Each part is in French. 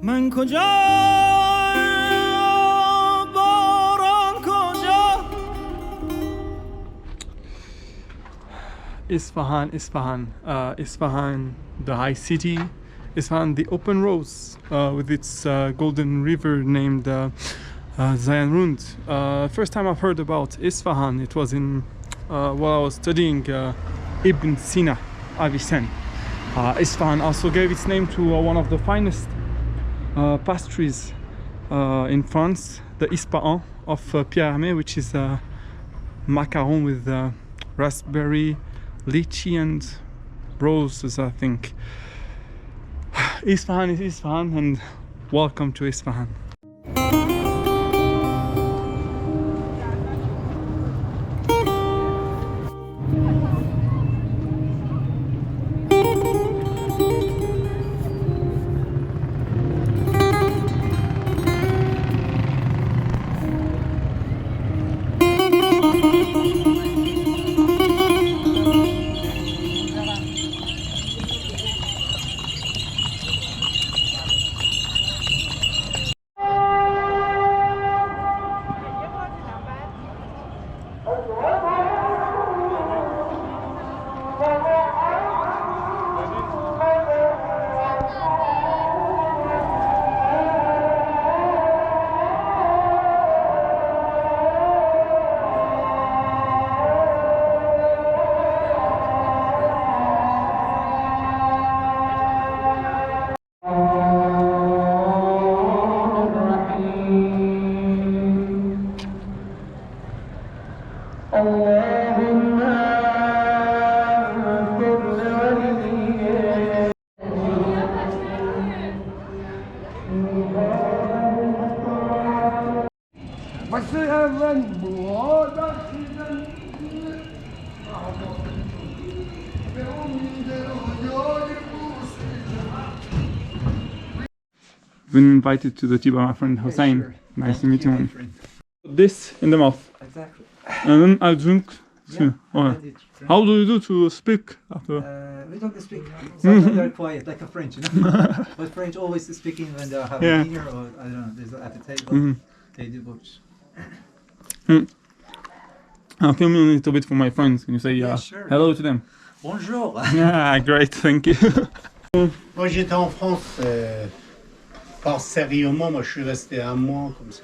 من کجا باران کجا Isfahan, Isfahan, the high city. Isfahan, the open roads with its golden river named Zayan Rund. First time I've heard about Isfahan, it was in while I was studying Ibn Sina, Avicenne. Isfahan also gave its name to one of the finest pastries in France, the Ispahan of Pierre Hermé, which is macaron with raspberry, lychee and roses, I think. Isfahan is Isfahan, and welcome to Isfahan. Been invited to the tea by my friend Hossein. Sure. Nice to meet you. my Man. friend. This in the mouth, Exactly. and then I drink. Yeah, Alright. I did. How do you do to speak after? We don't speak. Sometimes they're quiet, like a French, you know. But French always speaking when they're having Yeah. dinner or I don't know. There's at the table. Mhm. They do books. I'll film you a little bit for my friends. Can you say Yeah, sure. hello to them? Bonjour. Yeah, great, thank you. Moi j'étais en France, pas sérieusement, moi je suis resté un mois comme ça.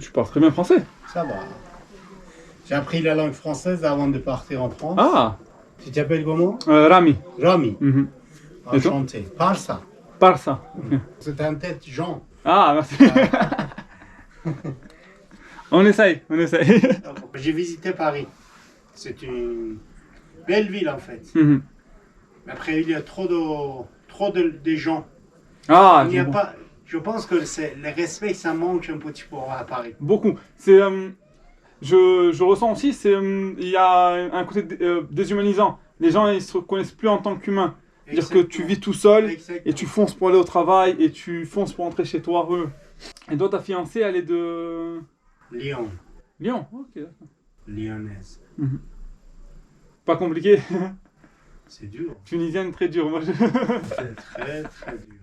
Tu parles très bien français. Ça va. J'ai appris la langue française avant de partir en France. Ah, Tu t'appelles comment? Rami. Rami. Mhm. Et toi? Enchanté. Parle ça. Par ça. C'est un tête Jean. Ah, merci. On essaye, on essaye. J'ai visité Paris. C'est une belle ville en fait. Mhm. Mais après il y a trop de gens. Ah, Il n'y a bon. pas. Je pense que le respect ça manque un petit peu à Paris. Beaucoup. C'est, je ressens aussi, c'est, il y a un côté déshumanisant. Les gens, ils se reconnaissent plus en tant qu'humains. C'est-à-dire que tu vis tout seul et tu fonces pour aller au travail et tu fonces pour rentrer chez toi. Et toi, ta fiancée, elle est de Lyon. Lyon. Ok, d'accord. Lyonnaise. Pas compliqué. C'est dur. Tunisienne, très dur. Moi, C'est très très dur.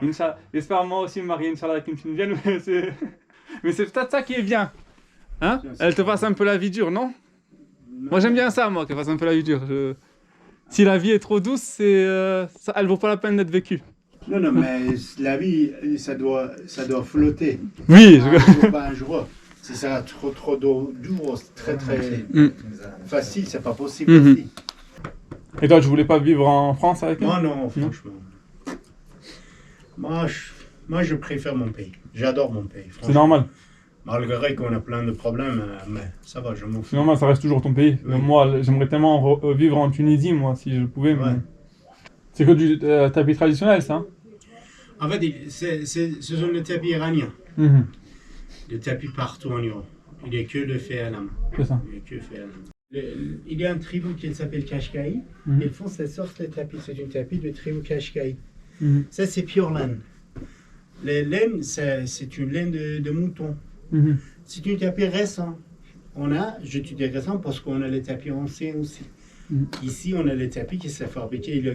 Inch'Allah. J'espère moi aussi me marier, Inch'Allah, avec une Tunisienne, mais c'est peut-être ça qui est bien. Hein? Elle te fasse un peu la vie dure, non? Moi j'aime bien ça, moi, qu'elle fasse un peu la vie dure. Si la vie est trop douce, elle vaut pas la peine d'être vécue. Non, non, mais la vie, ça doit flotter. Oui, Un jour, pas un jour. Si ça a trop dur, c'est très très facile, c'est pas possible aussi. Et toi, tu voulais pas vivre en France avec elle? Moi non, franchement. Moi je préfère mon pays. J'adore mon pays. C'est normal. Malgré qu'on a plein de problèmes, mais ça va, je m'en C'est fous. normal, ça reste toujours ton pays. Oui. Moi, j'aimerais tellement vivre en Tunisie, moi, si je pouvais. Mais... Ouais. C'est que du tapis traditionnel, ça. Hein? En fait, ce sont les tapis iraniens. Mhm. Les tapis partout en Iran. Il n'y a que le fait à la main. C'est ça. Il n'y a que fait à la main. Il y a un tribu qui s'appelle Kashkai. Mhm. Ils font cette sorte de tapis. C'est une tapis de tribu Kashkai. Mhm. Ça, c'est pure laine. Les laines, c'est une laine de mouton. Mhm. C'est un tapis récent. Je te dis récent parce qu'on a les tapis anciens aussi. Ici, on a les tapis qui s'est fabriqué il y a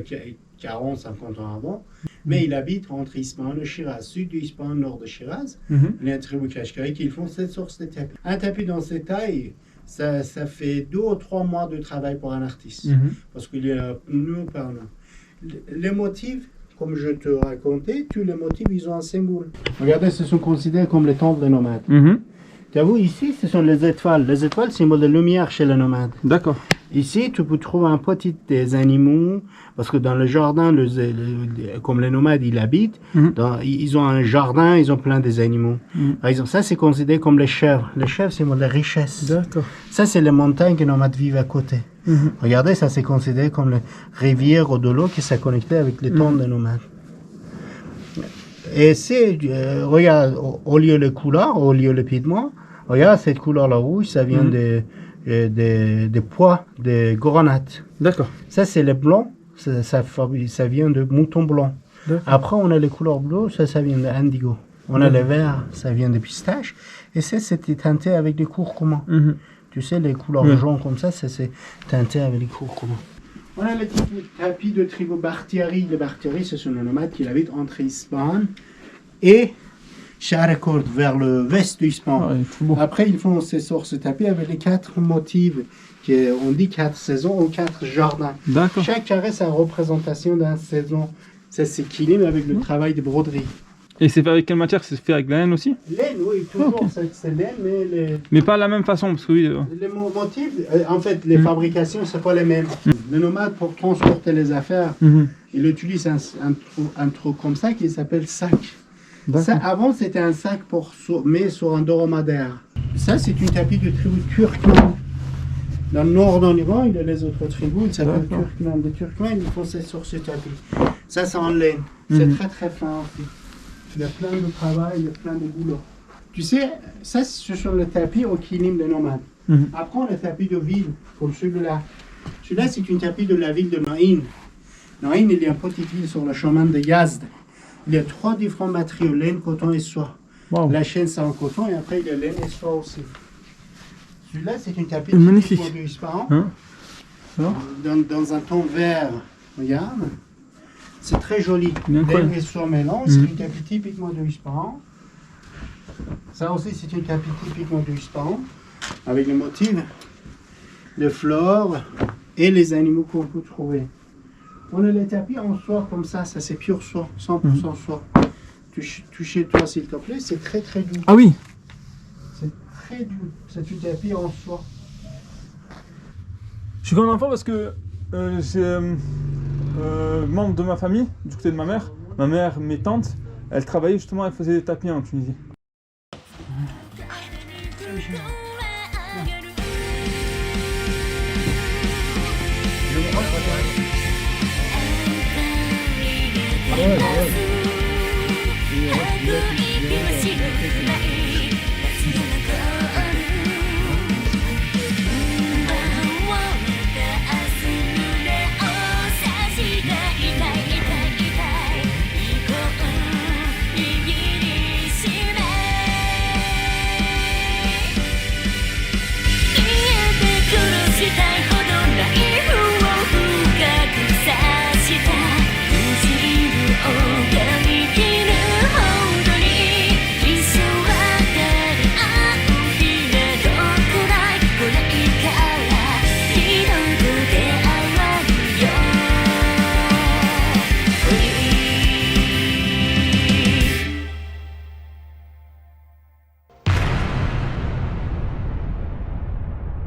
40, 50 ans avant. Mais il habite entre Ispahan et Shiraz, sud du Ispahan, nord de Shiraz. Il y a un tribu Kashkari qui font cette sorte de tapis. Un tapis dans cette taille, ça fait 2 ou 3 mois de travail pour un artiste. Parce qu'il y a nous par nous. Les motifs, comme je te racontais, tous les motifs, ils ont un symbole. Regardez, ce sont considérés comme les temples des nomades. Tu as vu, ici, ce sont les étoiles. Les étoiles, symbole de lumière chez les nomades. D'accord. Ici, tu peux trouver un petit des animaux, parce que dans le jardin, comme les nomades, ils habitent, ils ont un jardin, ils ont plein des animaux. Par exemple, ça, c'est considéré comme les chèvres. Les chèvres, c'est symbole de richesse. D'accord. Ça, c'est les montagnes que les nomades vivent à côté. Regardez, ça, c'est considéré comme les rivières ou de l'eau qui s'est connectée avec les tentes des nomades. Et c'est, regarde, au lieu de couleurs, au lieu de pigments, regarde, cette couleur-là rouge, ça vient des pois, des grenades. D'accord. Ça, c'est les blancs, ça vient de moutons blancs. Après, on a les couleurs bleues, ça vient de indigo. On a les verts, ça vient de pistache. Et ça, c'était teinté avec des curcuma. Tu sais, les couleurs jaunes comme ça, c'est teinté avec des curcuma. On a les tapis de tribu Bakhtiari. Les Bakhtiari, ce sont les nomades qui habitent entre Ispahan et Shahrekord, vers le vest du Ispahan. Après, ils font ces sortes de tapis avec les 4 motifs, on dit 4 saisons ou 4 jardins. D'accord. Chaque carré, c'est une représentation d'une saison. Ça s'équilibre avec le travail de broderie. Et c'est fait avec quelle matière? C'est fait avec la laine aussi? Laine, oui, toujours, c'est laine, mais Mais pas de la même façon, parce que oui. les motifs, en fait, les fabrications, c'est pas les mêmes. Les nomades, pour transporter les affaires, ils utilisent un truc comme ça qui s'appelle sac. Ça, avant, c'était un sac mais sur un dromadaire. Ça, c'est une tapis de tribu turkmène. Dans le nord d'en Iran, il y a les autres tribus, ils s'appellent turkmènes. Les turkmènes, ils font ça sur ce tapis. Ça, c'est en laine. C'est très, très fin aussi. Il y a plein de travail, il y a plein de boulot. Tu sais, ça, ce sont les tapis au kilim des nomades. Après, on a les tapis de ville, comme celui-là. Celui-là, c'est une tapis de la ville de Naïn. Naïn, il y a une petite ville sur le chemin de Yazd. Il y a 3 différents matériaux, laine, coton et soie. Wow. La chaîne, c'est en coton, et après, il y a laine et soie aussi. Celui-là, c'est une tapis magnifique. typiquement du Ispahan. Hein? Dans un ton vert. Regarde. C'est très joli. Incroyable. Laine et soie mélange, c'est une tapis typiquement du Ispahan. Ça aussi, c'est une tapis typiquement du Ispahan, avec les motifs, les fleurs et les animaux qu'on peut trouver. On a les tapis en soie comme ça c'est pure soie, 100% soie. Touchez-toi s'il te plaît, c'est très très doux. Ah oui. C'est très doux, c'est une tapis en soie. Je suis comme un enfant parce que j'ai membre de ma famille, du côté de ma mère, mes tantes, elles travaillaient justement, elles faisaient des tapis en Tunisie. Thank you.